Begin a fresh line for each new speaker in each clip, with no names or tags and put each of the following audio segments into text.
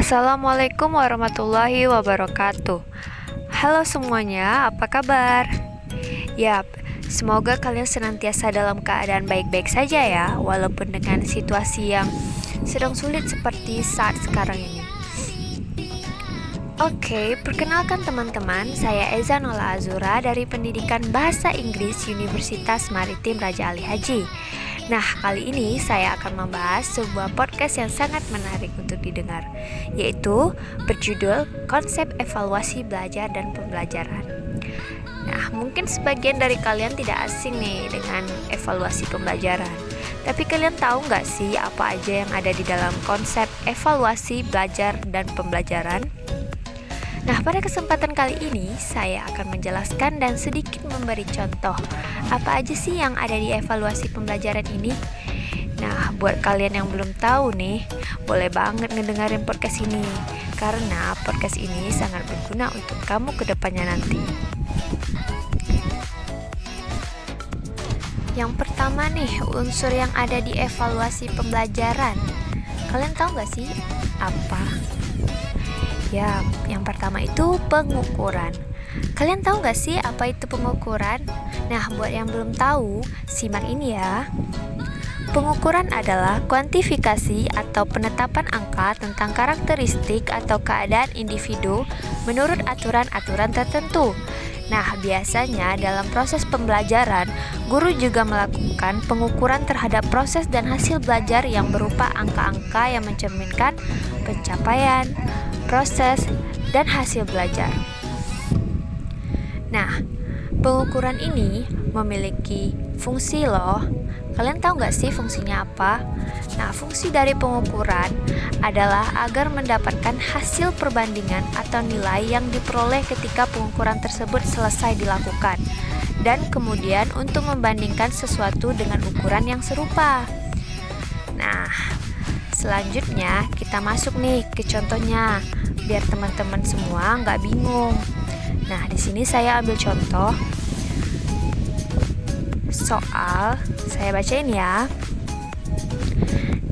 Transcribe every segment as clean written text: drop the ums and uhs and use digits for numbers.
Assalamualaikum warahmatullahi wabarakatuh. Halo semuanya, apa kabar? Yap, semoga kalian senantiasa dalam keadaan baik-baik saja ya, walaupun dengan situasi yang sedang sulit seperti saat sekarang ini. Oke, perkenalkan teman-teman, saya Eza Nola Azura dari Pendidikan Bahasa Inggris Universitas Maritim Raja Ali Haji. Nah, kali ini saya akan membahas sebuah podcast yang sangat menarik untuk didengar, yaitu berjudul Konsep Evaluasi Belajar dan Pembelajaran. Nah, mungkin sebagian dari kalian tidak asing nih dengan evaluasi pembelajaran. Tapi kalian tahu nggak sih apa aja yang ada di dalam konsep evaluasi belajar dan pembelajaran? Nah, pada kesempatan kali ini saya akan menjelaskan dan sedikit memberi contoh apa aja sih yang ada di evaluasi pembelajaran ini. Nah, buat kalian yang belum tahu nih, boleh banget ngedengerin podcast ini karena podcast ini sangat berguna untuk kamu ke depannya nanti. Yang pertama nih, unsur yang ada di evaluasi pembelajaran. Kalian tahu gak sih apa? Ya, yang pertama itu pengukuran. Kalian tahu gak sih apa itu pengukuran? Nah, buat yang belum tahu, simak ini ya. Pengukuran adalah kuantifikasi atau penetapan angka tentang karakteristik atau keadaan individu menurut aturan-aturan tertentu. Nah, biasanya dalam proses pembelajaran, guru juga melakukan pengukuran terhadap proses dan hasil belajar yang berupa angka-angka yang mencerminkan pencapaian, proses, dan hasil belajar. Nah, pengukuran ini memiliki fungsi loh. Kalian tahu nggak sih fungsinya apa? Nah, fungsi dari pengukuran adalah agar mendapatkan hasil perbandingan atau nilai yang diperoleh ketika pengukuran tersebut selesai dilakukan, dan kemudian untuk membandingkan sesuatu dengan ukuran yang serupa. Nah, selanjutnya kita masuk nih ke contohnya, biar teman-teman semua nggak bingung. Nah, di sini saya ambil contoh soal, saya bacain ya.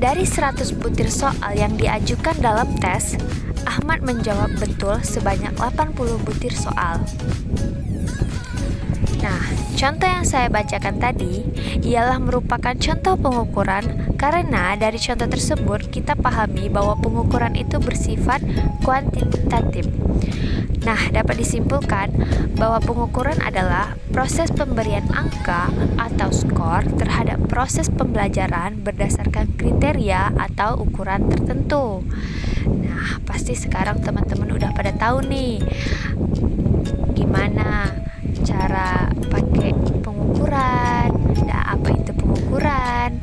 Dari 100 butir soal yang diajukan dalam tes, Ahmad menjawab betul sebanyak 80 butir soal. Nah, contoh yang saya bacakan tadi ialah merupakan contoh pengukuran karena dari contoh tersebut kita pahami bahwa pengukuran itu bersifat kuantitatif. Nah, dapat disimpulkan bahwa pengukuran adalah proses pemberian angka atau skor terhadap proses pembelajaran berdasarkan kriteria atau ukuran tertentu. Nah, pasti sekarang teman-teman udah pada tahu nih gimana cara pakai pengukuran dan apa itu pengukuran.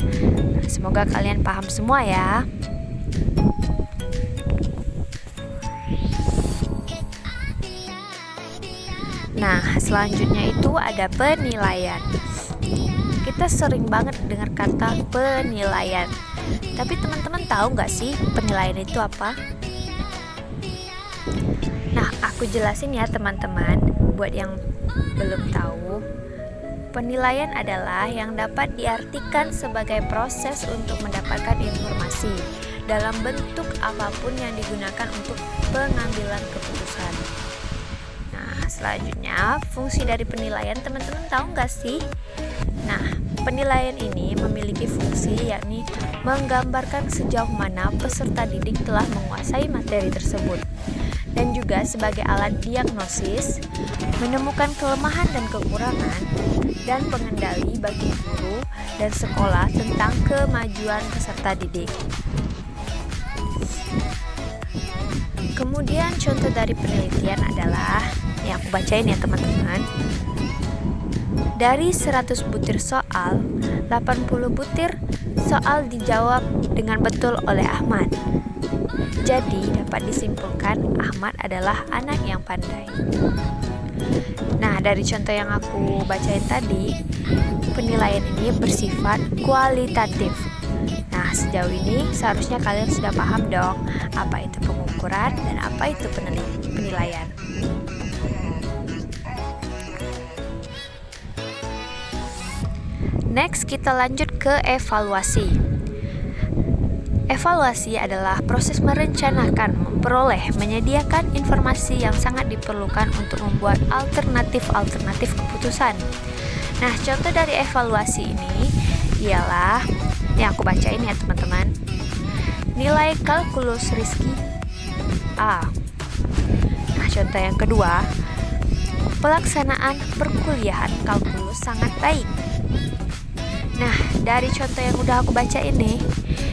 Semoga kalian paham semua ya. Nah, selanjutnya itu ada penilaian. Kita sering banget dengar kata penilaian. Tapi teman-teman tahu nggak sih penilaian itu apa? Nah, aku jelasin ya teman-teman. Buat yang belum tahu, penilaian adalah yang dapat diartikan sebagai proses untuk mendapatkan informasi dalam bentuk apapun yang digunakan untuk pengambilan keputusan. Nah, selanjutnya fungsi dari penilaian teman-teman tahu nggak sih? Nah, penilaian ini memiliki fungsi yakni menggambarkan sejauh mana peserta didik telah menguasai materi tersebut, dan juga sebagai alat diagnosis, menemukan kelemahan dan kekurangan, dan pengendali bagi guru dan sekolah tentang kemajuan peserta didik. Kemudian contoh dari penelitian adalah, yang aku bacain ya teman-teman. Dari 100 butir soal, 80 butir soal dijawab dengan betul oleh Ahmad. Jadi dapat disimpulkan Ahmad adalah anak yang pandai. Nah, dari contoh yang aku bacain tadi, penilaian ini bersifat kualitatif. Nah, sejauh ini seharusnya kalian sudah paham dong apa itu pengukuran dan apa itu penilaian. Next, kita lanjut ke evaluasi. Evaluasi adalah proses merencanakan, memperoleh, menyediakan informasi yang sangat diperlukan untuk membuat alternatif keputusan. Nah, contoh dari evaluasi ini ialah yang aku bacain ya teman-teman. Nilai kalkulus Rizky A. Nah, contoh yang kedua, pelaksanaan perkuliahan kalkulus sangat baik. Nah, dari contoh yang udah aku baca ini,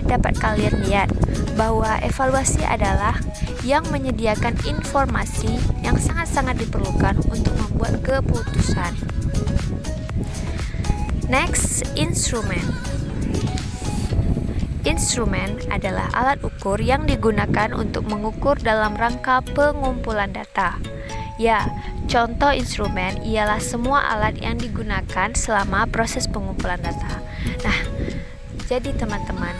dapat kalian lihat bahwa evaluasi adalah yang menyediakan informasi yang sangat-sangat diperlukan untuk membuat keputusan. Next, instrumen. Instrumen adalah alat ukur yang digunakan untuk mengukur dalam rangka pengumpulan data. Ya, contoh instrumen ialah semua alat yang digunakan selama proses pengumpulan data. Nah, jadi teman-teman,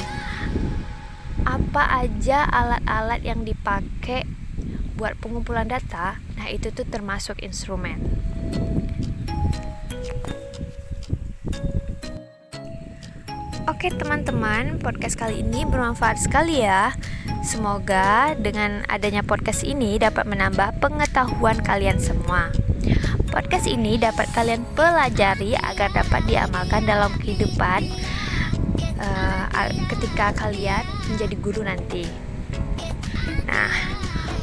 apa aja alat-alat yang dipakai buat pengumpulan data? Nah, itu tuh termasuk instrumen. Oke teman-teman, podcast kali ini bermanfaat sekali ya. Semoga dengan adanya podcast ini dapat menambah pengetahuan kalian semua. Podcast ini dapat kalian pelajari agar dapat diamalkan dalam kehidupan ketika kalian menjadi guru nanti. Nah,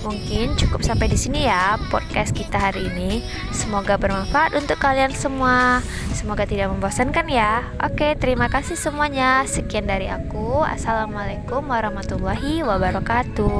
mungkin cukup sampai di sini ya podcast kita hari ini. Semoga bermanfaat untuk kalian semua. Semoga tidak membosankan ya. Oke, terima kasih semuanya. Sekian dari aku. Assalamualaikum warahmatullahi wabarakatuh.